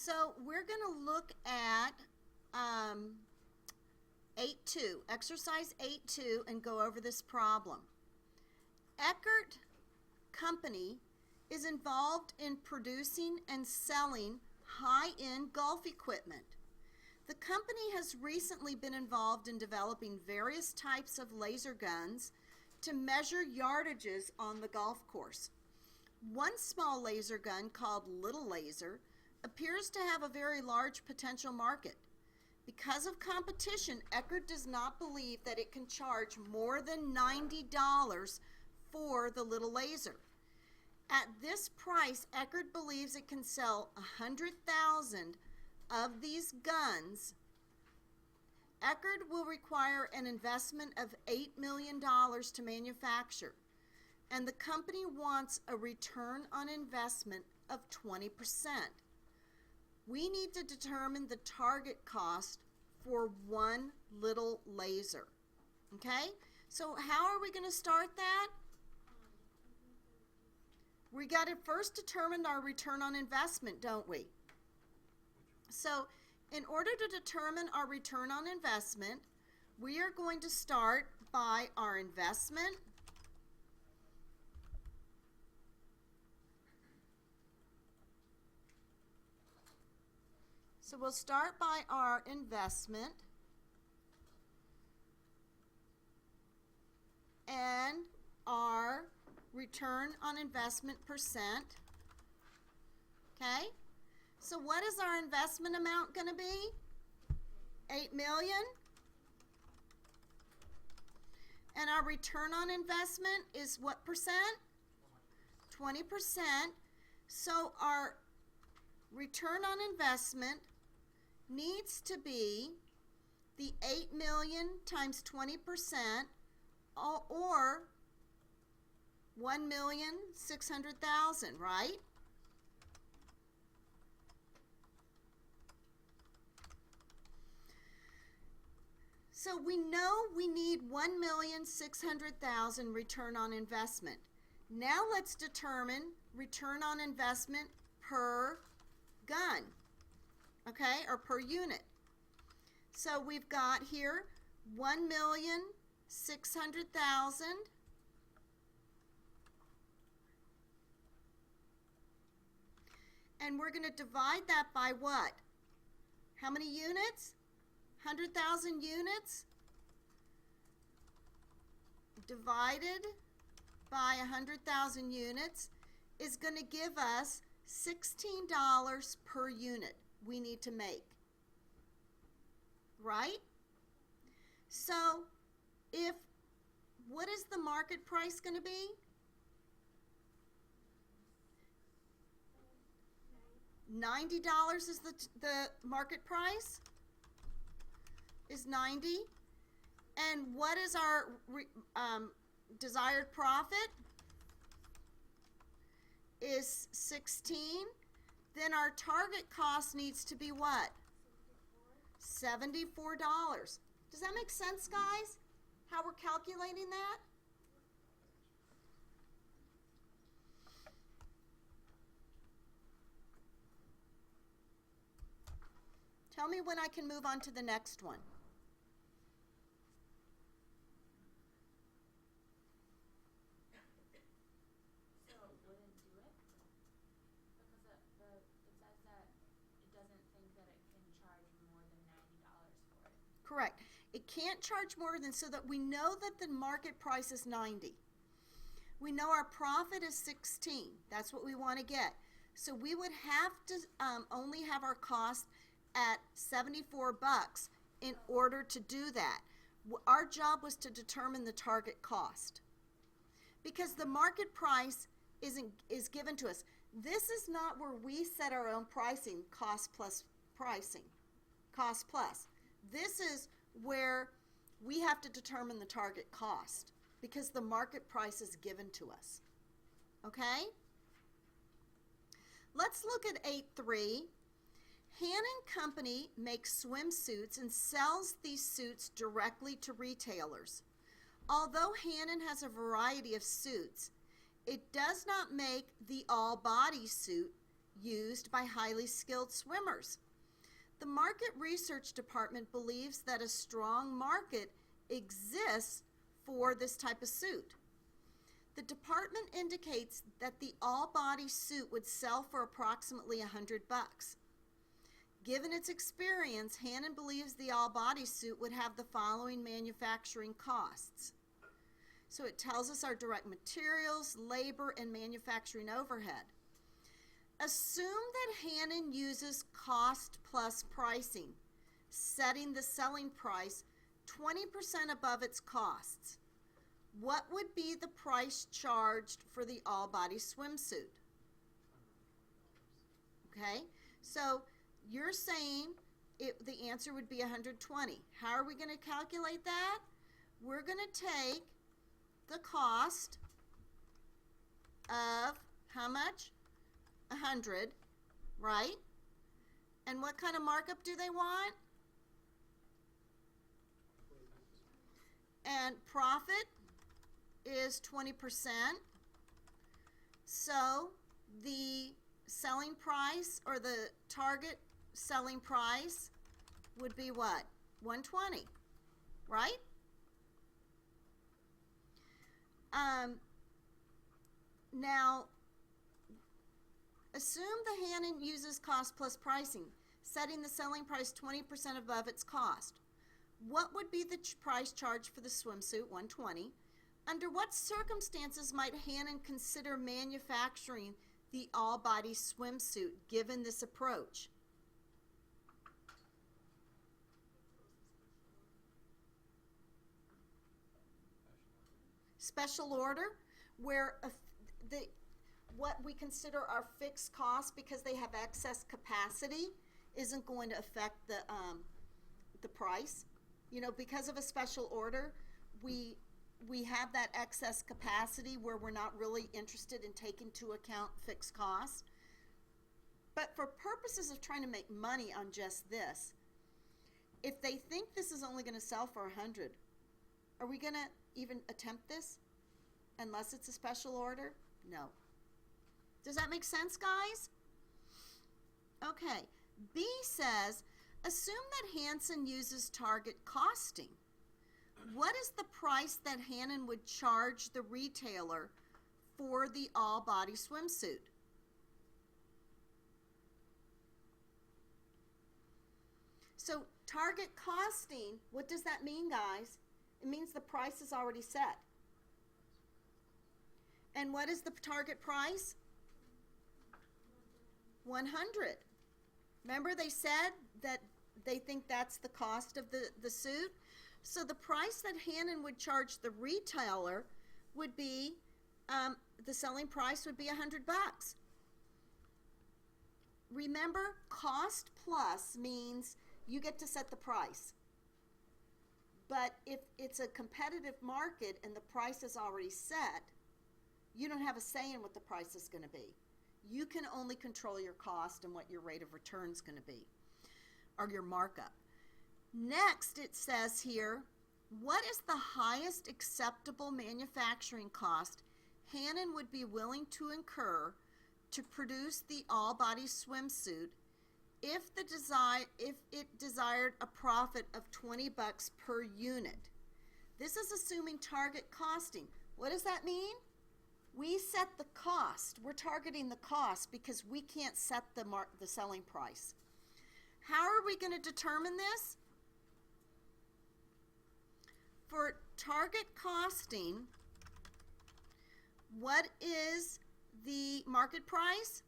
So we're going to look at 8.2, exercise 8.2, and go over this problem. Eckert Company is involved in producing and selling high-end golf equipment. The company has recently been involved in developing various types of laser guns to measure yardages on the golf course. One small laser gun called Little Laser appears to have a very large potential market. Because of competition, Eckert does not believe that it can charge more than $90 for the Little Laser. At this price, Eckert believes it can sell 100,000 of these guns. Eckert will require an investment of $8 million to manufacture, and the company wants a return on investment of 20%. We need to determine the target cost for one Little Laser. Okay? So how are we going to start that? We got to first determine our return on investment, don't we? So in order to determine our return on investment, we are going to start by our investment. So we'll start by our investment and our return on investment percent. Okay? So what is our investment amount going to be? 8 million. And our return on investment is what percent? 20%. So our return on investment needs to be the 8 million times 20%, or 1,600,000, right? So we know we need 1,600,000 return on investment. Now let's determine return on investment per gun, okay, or per unit. So we've got here 1,600,000 and we're going to divide that by what? How many units? 100,000 units divided by 100,000 units is going to give us $16 per unit we need to make, right? So what is the market price going to be? $90 is the market price, is 90. And what is our desired profit? Is 16. Then our target cost needs to be what? $74. Does that make sense, guys? How we're calculating that? Tell me when I can move on to the next one. So it wouldn't do it? Because it says that it doesn't think that it can charge more than $90 for it. Correct. It can't charge more than, so that we know that the market price is 90. We know our profit is 16. That's what we want to get. So we would have to only have our cost at $74 in order to do that. Our job was to determine the target cost, because the market price is given to us. This is not where we set our own pricing, cost plus pricing, cost plus. This is where we have to determine the target cost, because the market price is given to us. Okay? Let's look at 8.3. Hannon Company makes swimsuits and sells these suits directly to retailers. Although Hannon has a variety of suits, it does not make the all-body suit used by highly skilled swimmers. The market research department believes that a strong market exists for this type of suit. The department indicates that the all-body suit would sell for approximately $100. Given its experience, Hannon believes the all-body suit would have the following manufacturing costs. So it tells us our direct materials, labor, and manufacturing overhead. Assume that Hannon uses cost plus pricing, setting the selling price 20% above its costs. What would be the price charged for the all-body swimsuit? Okay, so you're saying the answer would be 120. How are we going to calculate that? We're going to take the cost of how much? 100, right? And what kind of markup do they want? And profit is 20%. So the selling price, or the target selling price, would be what? 120, right? Now, assume the Hannon uses cost plus pricing, setting the selling price 20% above its cost. What would be the price charge for the swimsuit, 120? Under what circumstances might Hannon consider manufacturing the all-body swimsuit given this approach? Special order, where what we consider our fixed costs, because they have excess capacity, isn't going to affect the price. You know, because of a special order, we have that excess capacity where we're not really interested in taking into account fixed costs. But for purposes of trying to make money on just this, if they think this is only going to sell for 100, are we going to even attempt this unless it's a special order? No. Does that make sense, guys? Okay. B says, assume that Hanson uses target costing. What is the price that Hannon would charge the retailer for the all-body swimsuit? So target costing, what does that mean, guys? It means the price is already set. And what is the target price? 100. Remember they said that they think that's the cost of the suit? So the price that Hannon would charge the retailer would be, the selling price would be $100. Remember, cost plus means you get to set the price. But if it's a competitive market and the price is already set, you don't have a say in what the price is going to be. You can only control your cost and what your rate of return is going to be, or your markup. Next, it says here, what is the highest acceptable manufacturing cost Hannon would be willing to incur to produce the all-body swimsuit if it desired a profit of $20 per unit? This is assuming target costing. What does that mean? We set the cost. We're targeting the cost because we can't set the selling price. How are we going to determine this? For target costing, what is the market price?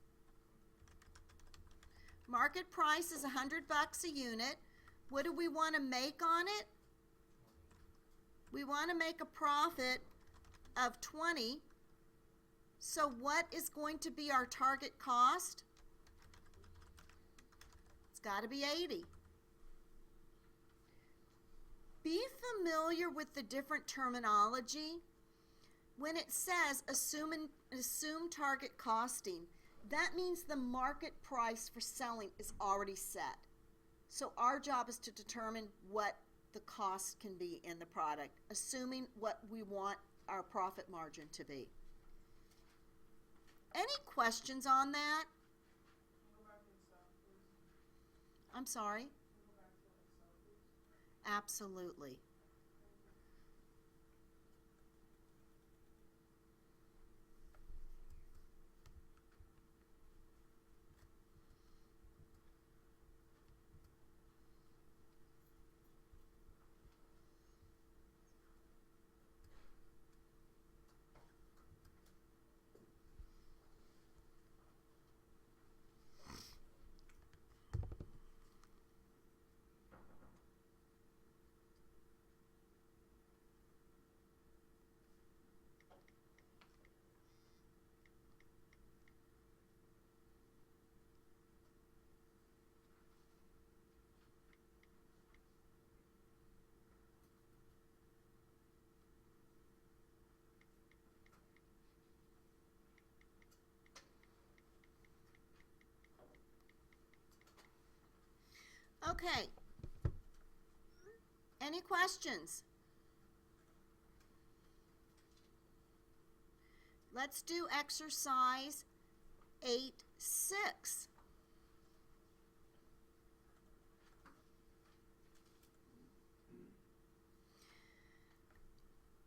Market price is $100 a unit. What do we want to make on it? We want to make a profit of 20. So what is going to be our target cost? It's got to be 80. Be familiar with the different terminology. When it says assume target costing, that means the market price for selling is already set. So our job is to determine what the cost can be in the product, assuming what we want our profit margin to be. Any questions on that? I'm sorry? Absolutely. Okay. Any questions? Let's do exercise 8-6.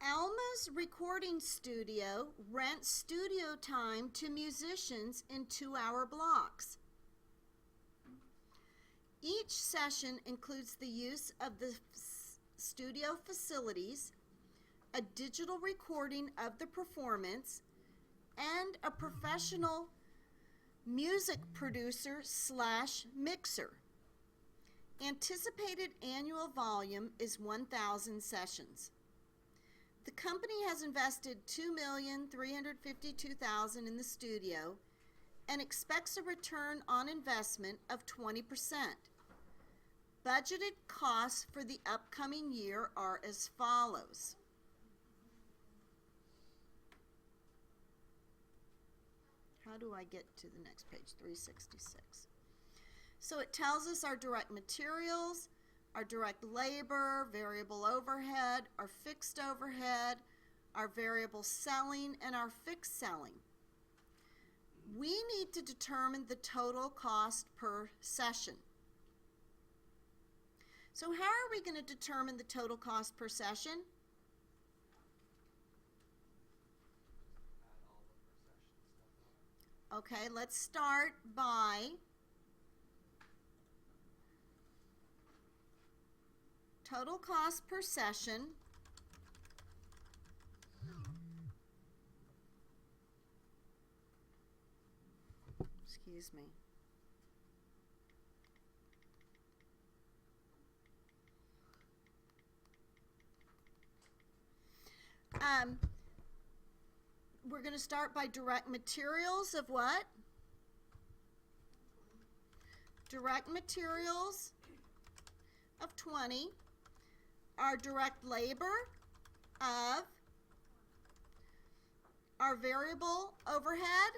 Alma's recording studio rents studio time to musicians in 2-hour blocks. Each session includes the use of the studio facilities, a digital recording of the performance, and a professional music producer / mixer. Anticipated annual volume is 1,000 sessions. The company has invested $2,352,000 in the studio and expects a return on investment of 20%. Budgeted costs for the upcoming year are as follows. How do I get to the next page? 366. So it tells us our direct materials, our direct labor, variable overhead, our fixed overhead, our variable selling, and our fixed selling. We need to determine the total cost per session. So how are we going to determine the total cost per session? Okay, let's start by total cost per session. Excuse me. We're going to start by direct materials of what? Direct materials of 20. Our direct labor of our variable overhead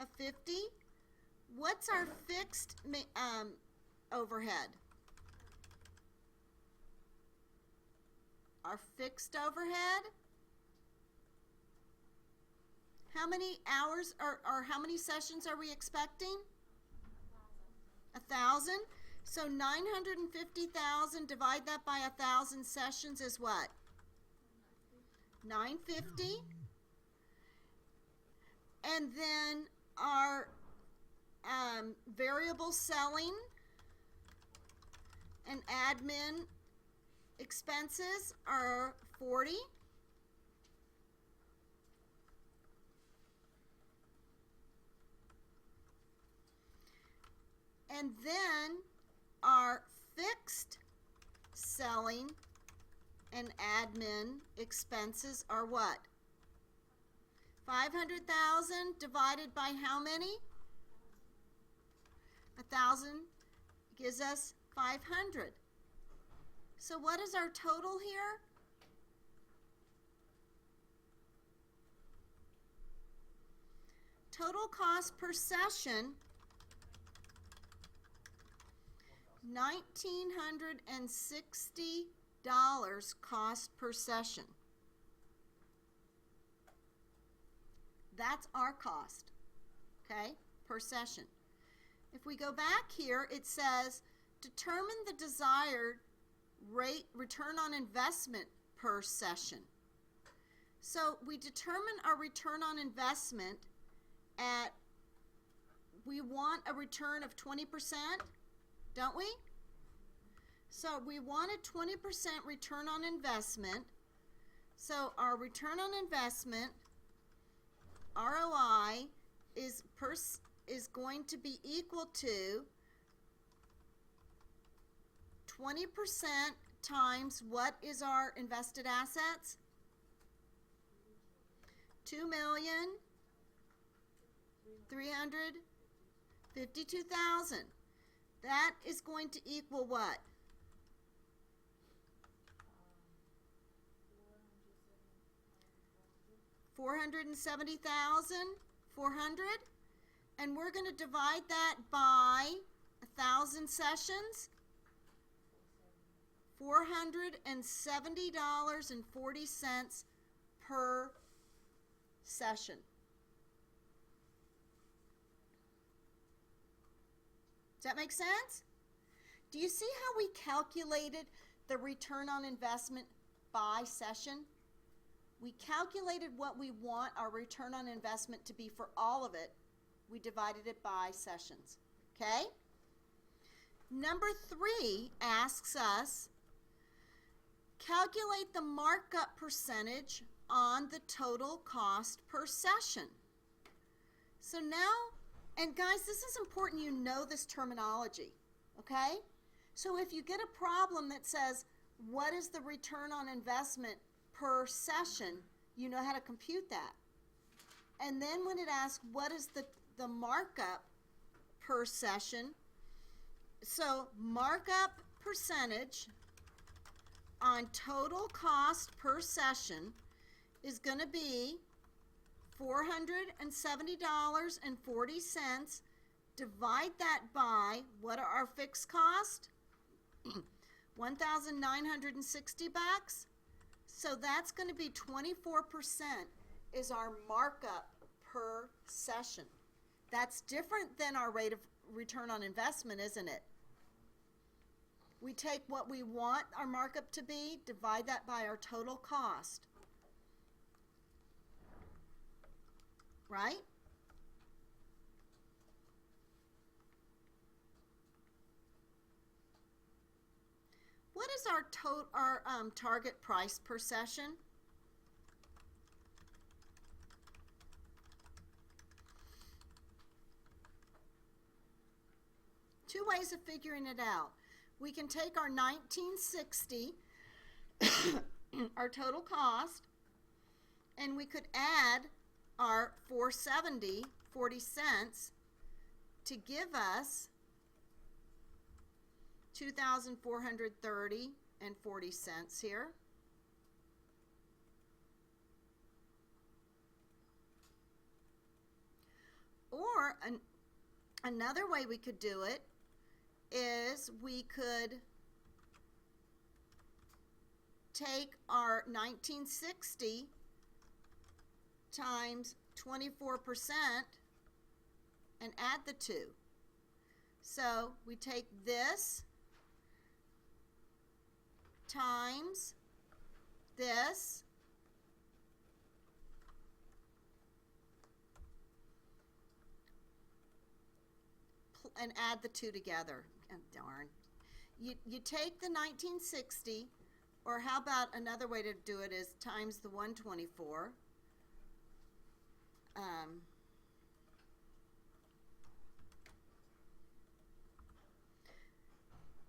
of 50. What's our fixed overhead? Our fixed overhead. How many hours or how many sessions are we expecting? 1,000. So 950,000, divide that by 1,000 sessions is what? 950. And then our variable selling and admin expenses are 40. And then our fixed selling and admin expenses are what? 500,000 divided by how many? 1,000 gives us 500. So what is our total here? Total cost per session, $1,960 cost per session. That's our cost, okay, per session. if we go back here, it says determine the desired rate return on investment per session. So we determine our return on investment at, we want a return of 20%, don't we? So we want a 20% return on investment. So our return on investment, ROI, is going to be equal to 20% times what is our invested assets? 2,352,000. That is going to equal what? 470,400, and we're going to divide that by 1,000 sessions. $470.40 per session. Does that make sense? Do you see how we calculated the return on investment by session? We calculated what we want our return on investment to be for all of it. We divided it by sessions. Okay? Number 3 asks us, calculate the markup percentage on the total cost per session. So now, and guys, this is important you know this terminology, okay? So if you get a problem that says, what is the return on investment per session, you know how to compute that. And then when it asks, what is the markup per session? So markup percentage on total cost per session is going to be $470.40. Divide that by, what are our fixed costs? 1,960 bucks. So that's going to be 24% is our markup per session. That's different than our rate of return on investment, isn't it? We take what we want our markup to be, divide that by our total cost. Right? What is our target price per session? Two ways of figuring it out. We can take our 1960, our total cost, and we could add our 470, 40 cents, to give us 2,430 and 40 cents here. Or another way we could do it is we could take our 1960 times 24% and add the two. So we take this times this and add the two together. Oh, darn. You take the 1960, or how about another way to do it is times the 124.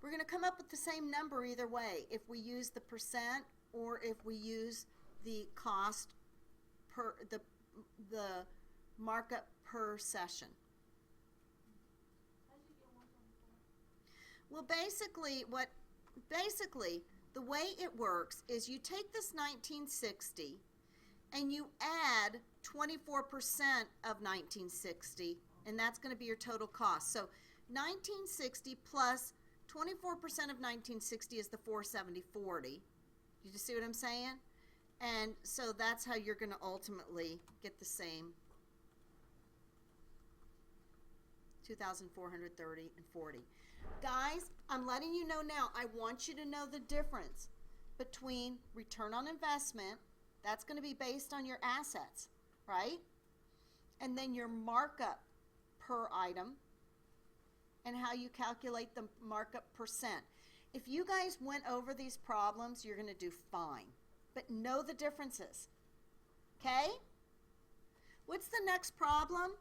We're going to come up with the same number either way, if we use the percent or if we use the cost per the markup per session. How did you get 124? Well, basically the way it works is you take this 1960 and you add 24% of 1960, and that's going to be your total cost. So 1960 plus 24% of 1960 is the 470.40. You just see what I'm saying? And so that's how you're going to ultimately get the same 2,430 and 40. Guys, I'm letting you know now, I want you to know the difference between return on investment, that's going to be based on your assets, right? And then your markup per item and how you calculate the markup percent. If you guys went over these problems, you're going to do fine. But know the differences. Okay? What's the next problem?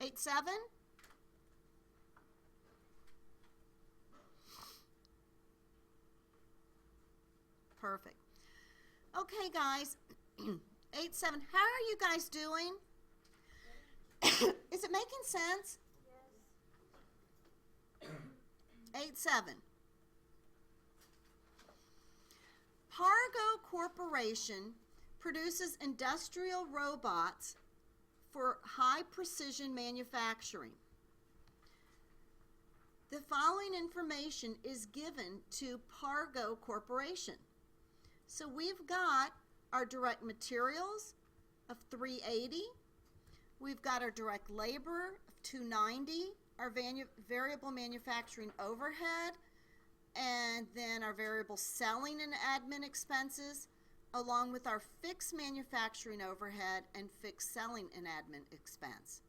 8-7? Perfect. Okay, guys. 8-7. How are you guys doing? Is it making sense? Yes. 8-7. Pargo Corporation produces industrial robots for high precision manufacturing. The following information is given to Pargo Corporation. So we've got our direct materials of 380. We've got our direct labor of 290, our variable manufacturing overhead, and then our variable selling and admin expenses, along with our fixed manufacturing overhead and fixed selling and admin expense.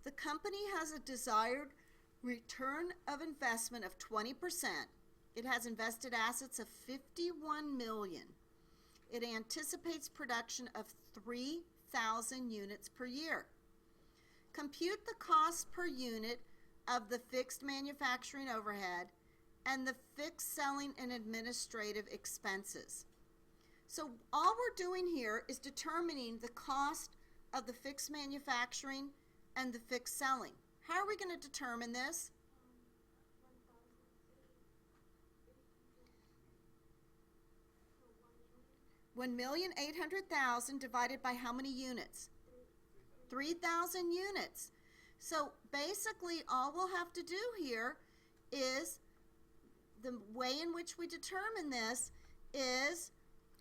The company has a desired return of investment of 20%. It has invested assets of $51 million. It anticipates production of 3,000 units per year. Compute the cost per unit of the fixed manufacturing overhead and the fixed selling and administrative expenses. So all we're doing here is determining the cost of the fixed manufacturing and the fixed selling. How are we going to determine this? 1,800,000 divided by how many units? 3,000 units. So basically all we'll have to do here is, the way in which we determine this is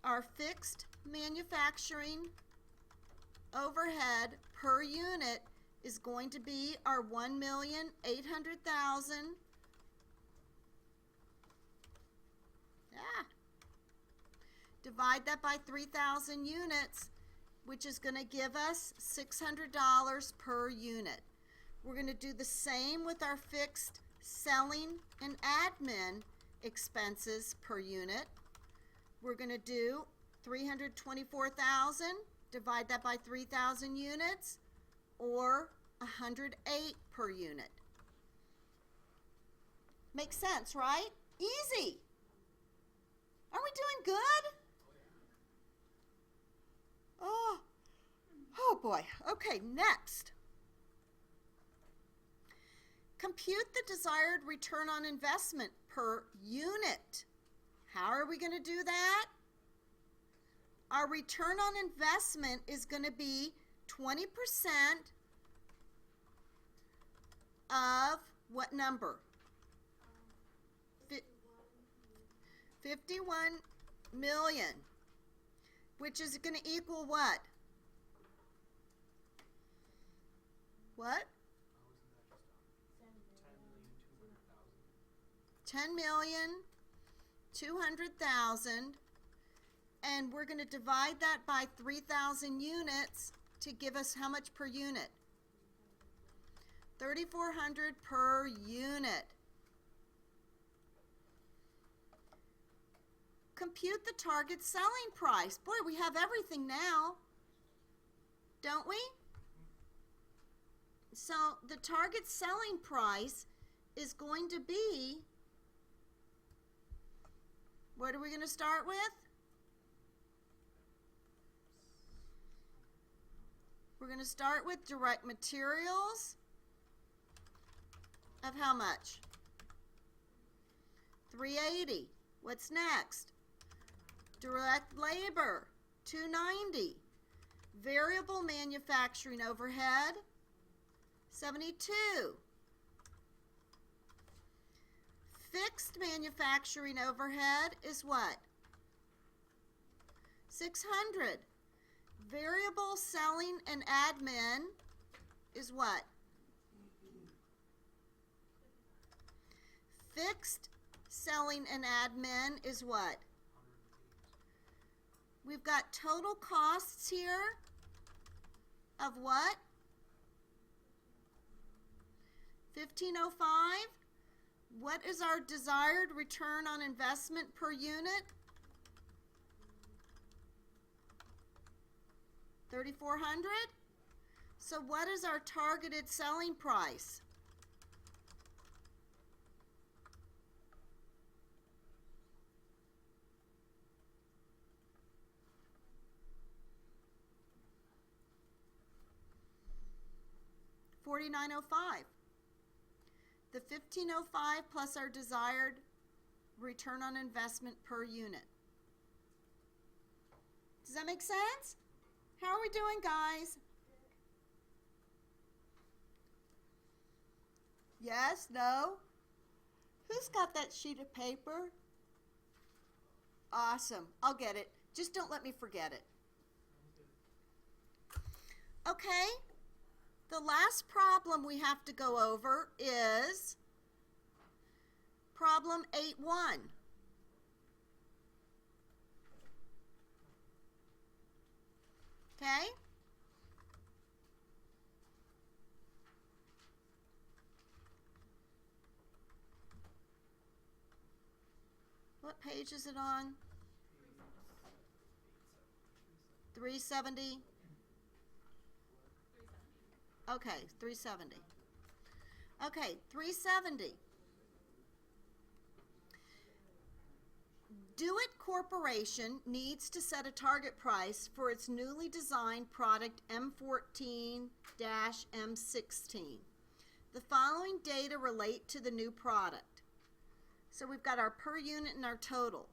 our fixed manufacturing overhead per unit is going to be our 1,800,000. Divide that by 3,000 units, which is going to give us $600 per unit. We're going to do the same with our fixed selling and admin expenses per unit. We're going to do 324,000, divide that by 3,000 units, or 108 per unit. Makes sense, right? Easy. Are we doing good? Oh boy. Okay, next. Compute the desired return on investment per unit. How are we going to do that? Our return on investment is going to be 20% of what number? 51 million, which is going to equal what? What? 10,200,000, and we're going to divide that by 3,000 units to give us how much per unit? 3,400 per unit. Compute the target selling price. Boy, we have everything now, don't we? So the target selling price is going to be, what are we going to start with? We're going to start with direct materials of how much? 380. What's next? Direct labor, 290. Variable manufacturing overhead, 72. Fixed manufacturing overhead is what? 600. Variable selling and admin is what? Fixed selling and admin is what? We've got total costs here of what? 1505. What is our desired return on investment per unit? 3,400. So what is our targeted selling price? $4,905. The 1505 plus our desired return on investment per unit. Does that make sense? How are we doing, guys? Yes? No? Who's got that sheet of paper? Awesome. I'll get it. Just don't let me forget it. Okay. The last problem we have to go over is problem 8.1. Okay? What page is it on? 370? Okay, 370. Okay, 370. Do It Corporation needs to set a target price for its newly designed product M14-M16. The following data relate to the new product. So we've got our per unit and our total.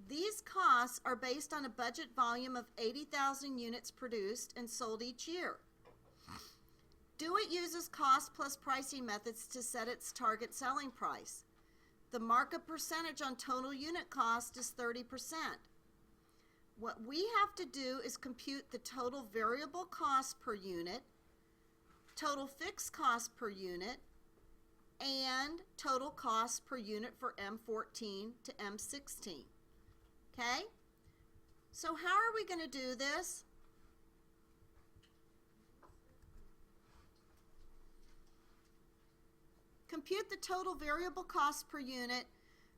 These costs are based on a budget volume of 80,000 units produced and sold each year. Do It uses cost plus pricing methods to set its target selling price. The markup percentage on total unit cost is 30%. What we have to do is compute the total variable cost per unit, total fixed cost per unit, and total cost per unit for M14 to M16. Okay? So how are we going to do this? Compute the total variable cost per unit,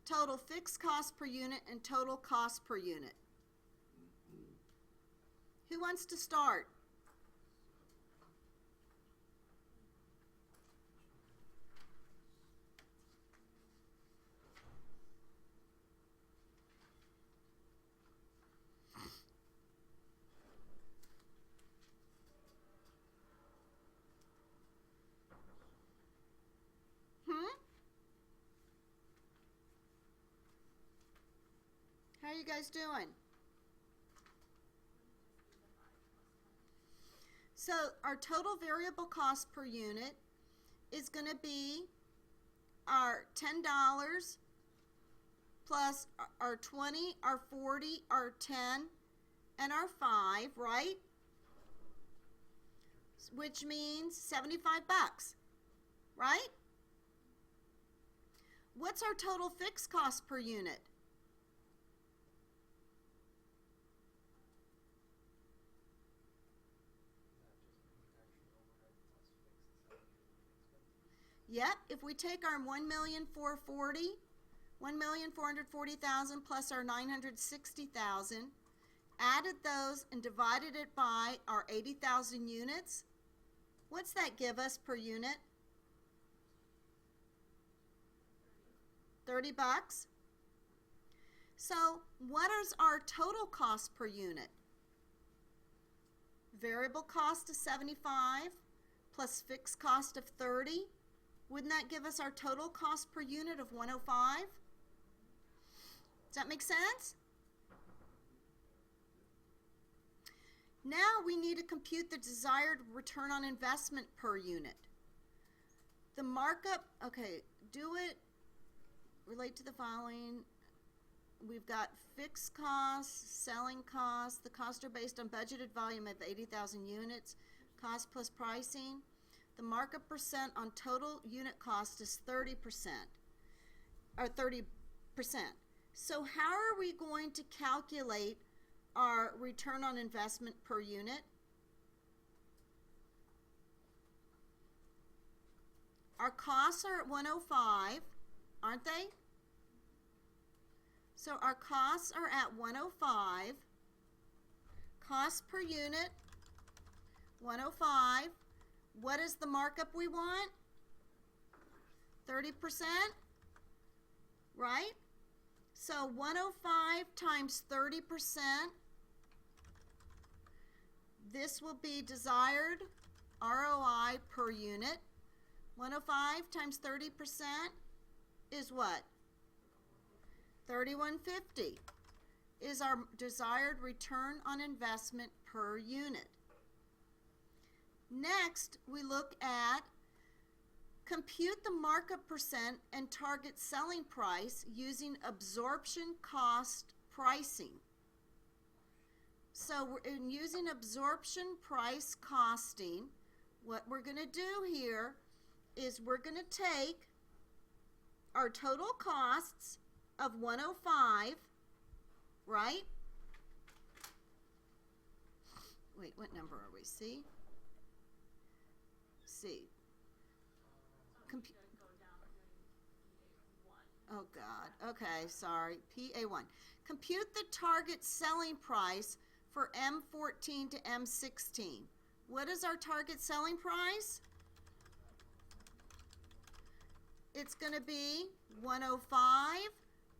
total fixed cost per unit, and total cost per unit. Who wants to start? How are you guys doing? So our total variable cost per unit is going to be our $10 plus our 20, our 40, our 10, and our 5, right? Which means 75 bucks, right? What's our total fixed cost per unit? Yep, if we take our 1,440,000 plus our 960,000, added those and divided it by our 80,000 units, what's that give us per unit? 30 bucks. So what is our total cost per unit? Variable cost of 75 plus fixed cost of 30. Wouldn't that give us our total cost per unit of 105? Does that make sense? Now we need to compute the desired return on investment per unit. The markup, okay, do it, relate to the following. we've got fixed costs, selling costs. The costs are based on budgeted volume of 80,000 units, cost plus pricing. The markup percent on total unit cost is 30%, or 30%. So how are we going to calculate our return on investment per unit? Our costs are at 105, aren't they? So our costs are at 105. Cost per unit, 105. What is the markup we want? 30%, right? So 105 times 30%, this will be desired ROI per unit. 105 times 30% is what? 3150 is our desired return on investment per unit. Next, we look at compute the markup percent and target selling price using absorption cost pricing. So in using absorption price costing, what we're going to do here is we're going to take our total costs of 105, right? Wait, what number are we? C? C. Oh God. Okay, sorry. PA1. Compute the target selling price for M14 to M16. What is our target selling price? It's going to be 105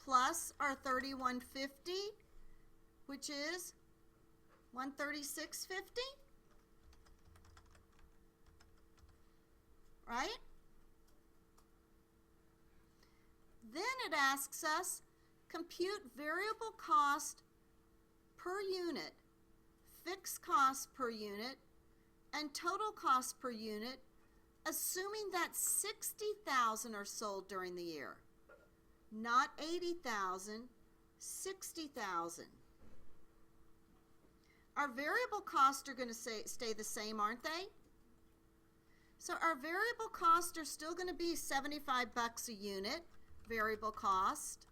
plus our 3150, which is 136.50, right? Then it asks us, compute variable cost per unit, fixed cost per unit, and total cost per unit, assuming that 60,000 are sold during the year. Not 80,000, 60,000. Our variable costs are going to stay the same, aren't they? So our variable costs are still going to be 75 bucks a unit, variable cost.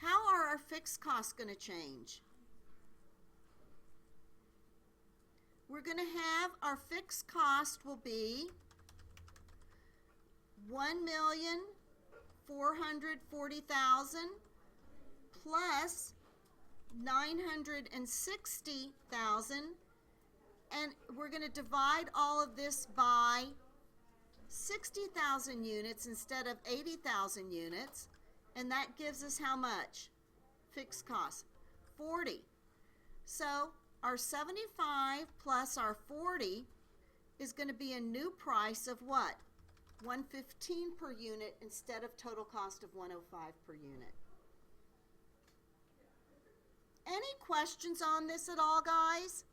How are our fixed costs going to change? We're going to have our fixed cost will be 1,440,000 plus 960,000, and we're going to divide all of this by 60,000 units instead of 80,000 units, and that gives us how much? Fixed cost, 40. So our 75 plus our 40 is going to be a new price of what? 115 per unit instead of total cost of 105 per unit. Any questions on this at all, guys?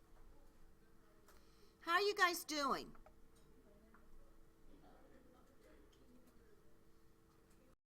How are you guys doing?